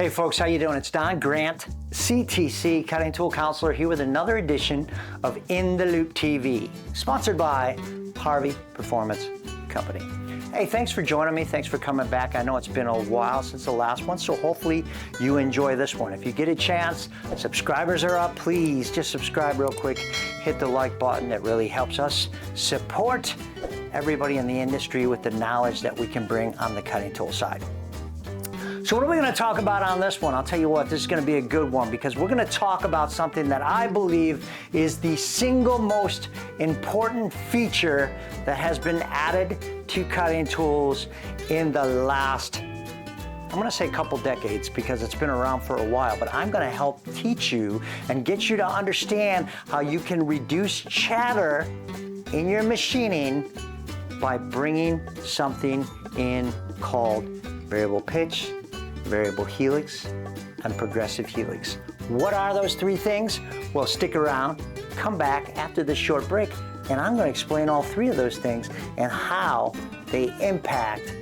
Hey folks, how you doing? It's Don Grant, CTC, Cutting Tool Counselor, here with another edition of In the Loop TV, sponsored by Harvey Performance Company. Hey, thanks for joining me. Thanks for coming back. I know it's been a while since the last one, so hopefully you enjoy this one. If you get a chance, subscribers are up. Please just subscribe real quick. Hit the like button. It really helps us support everybody in the industry with the knowledge that we can bring on the cutting tool side. So what are we going to talk about on this one? I'll tell you what, this is going to be a good one because we're going to talk about something that I believe is the single most important feature that has been added to cutting tools in the last, I'm going to say a couple decades because it's been around for a while, but I'm going to help teach you and get you to understand how you can reduce chatter in your machining by bringing something in called variable pitch, variable helix, and progressive helix. What are those three things? Well, stick around, come back after this short break, and I'm going to explain all three of those things and how they impact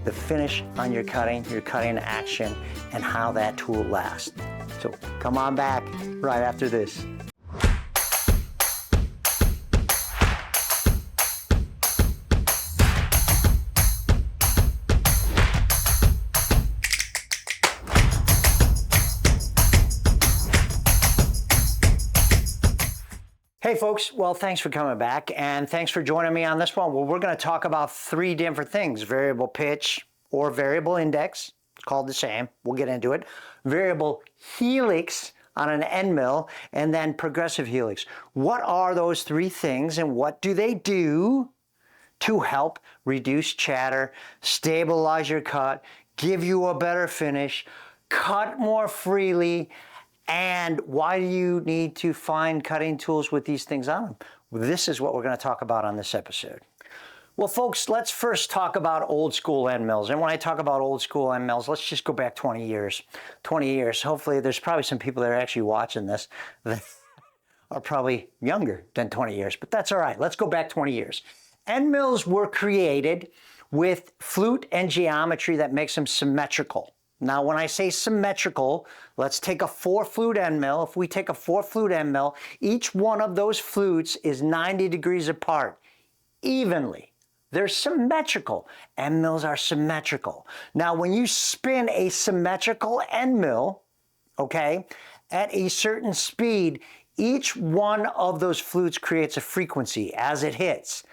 the finish on your cutting action, and how that tool lasts. So come on back right after this. Hey folks, well thanks for coming back and thanks for joining me on this one. Well, we're going to talk about three different things: variable pitch or variable index, it's called the same, we'll get into it, variable helix on an end mill, and then progressive helix. What are those three things and what do they do to help reduce chatter, stabilize your cut, give you a better finish, cut more freely? And why do you need to find cutting tools with these things on them? Well, this is what we're going to talk about on this episode. Well, folks, let's first talk about old school end mills. And when I talk about old school end mills, let's just go back 20 years. 20 years. Hopefully, there's probably some people that are actually watching this that are probably younger than 20 years, but that's all right. Let's go back 20 years. End mills were created with flute and geometry that makes them symmetrical. Now, when I say symmetrical, let's take a 4-flute end mill. If we take a 4-flute end mill, each one of those flutes is 90 degrees apart, evenly. They're symmetrical. End mills are symmetrical. Now, when you spin a symmetrical end mill, okay, at a certain speed, each one of those flutes creates a frequency as it hits.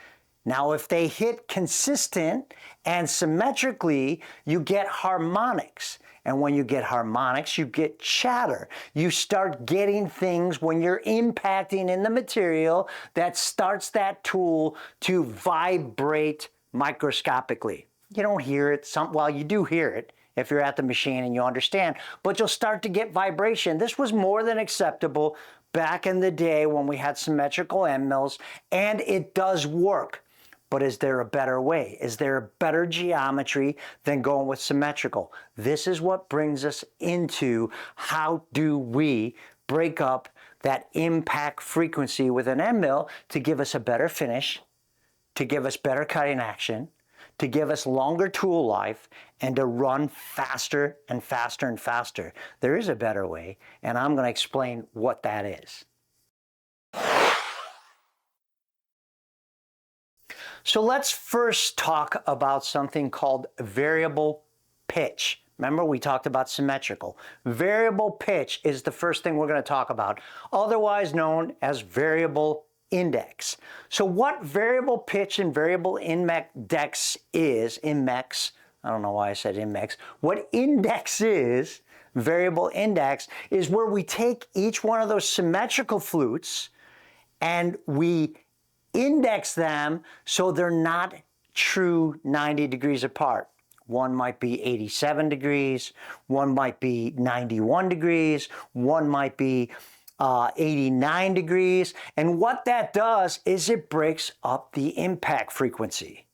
Now, if they hit consistent and symmetrically, you get harmonics. And when you get harmonics, you get chatter. You start getting things when you're impacting in the material that starts that tool to vibrate microscopically. You don't hear it. Well, you do hear it if you're at the machine and you understand, but you'll start to get vibration. This was more than acceptable back in the day when we had symmetrical end mills, and it does work. But is there a better way? Is there a better geometry than going with symmetrical? This is what brings us into how do we break up that impact frequency with an end mill to give us a better finish, to give us better cutting action, to give us longer tool life, and to run faster and faster and faster. There is a better way, and I'm going to explain what that is. So let's first talk about something called variable pitch. Remember, we talked about symmetrical. Variable pitch is the first thing we're going to talk about, otherwise known as variable index. So what variable pitch and variable index is, I don't know why I said index. What index is, variable index, is where we take each one of those symmetrical flutes and we index them so they're not true 90 degrees apart. One might be 87 degrees, one might be 91 degrees, one might be 89 degrees. And what that does is it breaks up the impact frequency.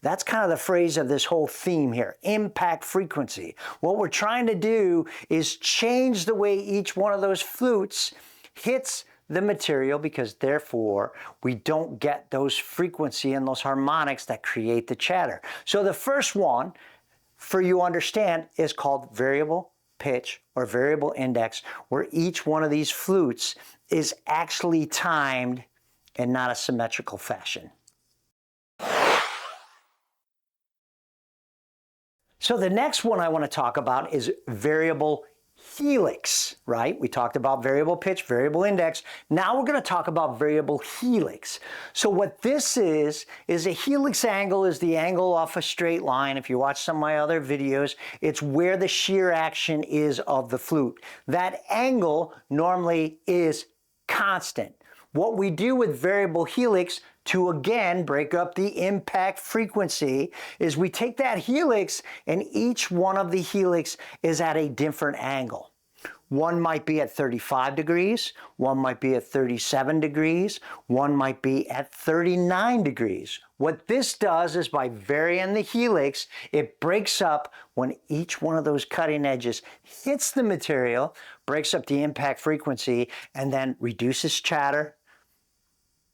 That's kind of the phrase of this whole theme here, impact frequency. What we're trying to do is change the way each one of those flutes hits the material, because therefore we don't get those frequency and those harmonics that create the chatter. So the first one, for you understand, is called variable pitch or variable index where each one of these flutes is actually timed in not a symmetrical fashion. So the next one I want to talk about is variable helix, right? We talked about variable pitch, variable index. Now we're going to talk about variable helix. So what this is a helix angle is the angle off a straight line. If you watch some of my other videos, it's where the shear action is of the flute. That angle normally is constant. What we do with variable helix to again break up the impact frequency is we take that helix and each one of the helix is at a different angle. One might be at 35 degrees, one might be at 37 degrees, one might be at 39 degrees. What this does is by varying the helix, it breaks up when each one of those cutting edges hits the material, breaks up the impact frequency, and then reduces chatter,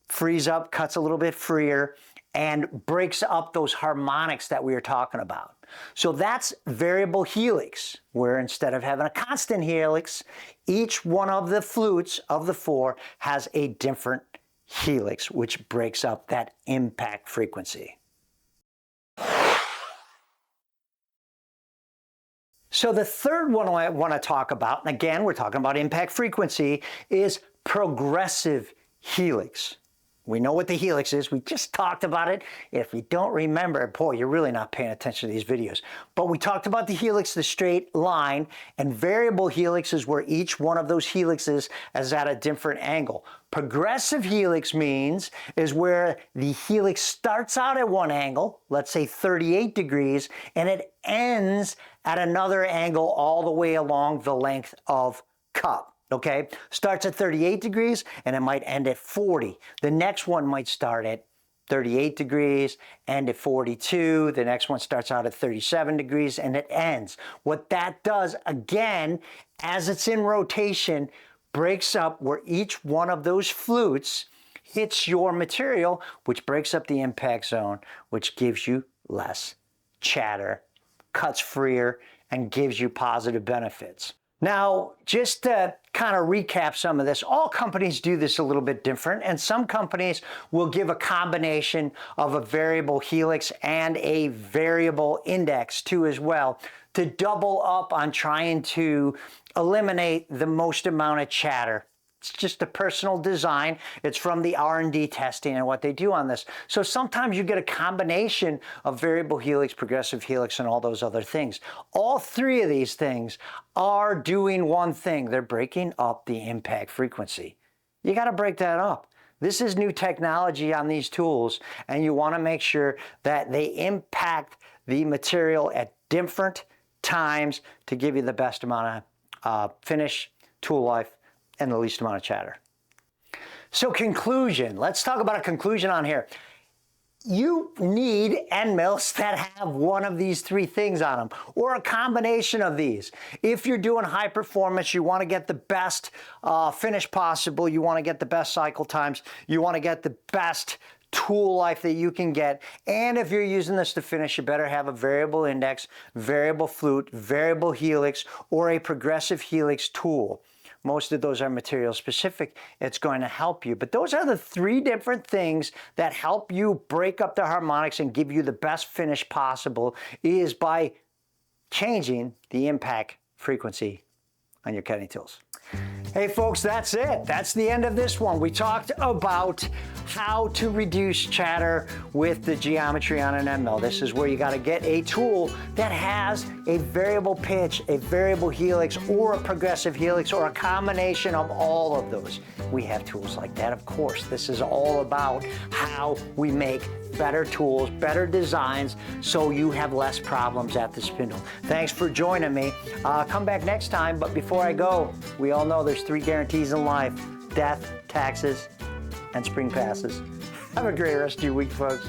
frees up, cuts a little bit freer, and breaks up those harmonics that we were talking about. So that's variable helix, where instead of having a constant helix, each one of the flutes of the four has a different helix, which breaks up that impact frequency. So the third one I want to talk about, and again, we're talking about impact frequency, is progressive helix. We know what the helix is. We just talked about it. If you don't remember, boy, you're really not paying attention to these videos. But we talked about the helix, the straight line, and variable helix is where each one of those helixes is at a different angle. Progressive helix means is where the helix starts out at one angle, let's say 38 degrees, and it ends at another angle all the way along the length of cup. Okay, starts at 38 degrees and it might end at 40. The next one might start at 38 degrees, end at 42. The next one starts out at 37 degrees and it ends. What that does, again, as it's in rotation, breaks up where each one of those flutes hits your material, which breaks up the impact zone, which gives you less chatter, cuts freer, and gives you positive benefits. Now, just to kind of recap some of this, all companies do this a little bit different, and some companies will give a combination of a variable helix and a variable index too as well to double up on trying to eliminate the most amount of chatter. It's just a personal design. It's from the R&D testing and what they do on this. So sometimes you get a combination of variable helix, progressive helix, and all those other things. All three of these things are doing one thing. They're breaking up the impact frequency. You got to break that up. This is new technology on these tools, and you want to make sure that they impact the material at different times to give you the best amount of finish, tool life, and the least amount of chatter. So conclusion, let's talk about a conclusion on here. You need end mills that have one of these three things on them, or a combination of these. If you're doing high performance, you want to get the best finish possible, you want to get the best cycle times, you want to get the best tool life that you can get, and if you're using this to finish, you better have a variable index, variable flute, variable helix, or a progressive helix tool. Most of those are material specific. It's going to help you. But those are the three different things that help you break up the harmonics and give you the best finish possible is by changing the impact frequency on your cutting tools. Hey folks, that's it. That's the end of this one. We talked about how to reduce chatter with the geometry on an end mill. This is where you got to get a tool that has a variable pitch, a variable helix, or a progressive helix, or a combination of all of those. We have tools like that, of course. This is all about how we make better tools, better designs, so you have less problems at the spindle. Thanks for joining me. Come back next time, but before I go, we all know there's three guarantees in life: death, taxes, and spring passes. Have a great rest of your week, folks.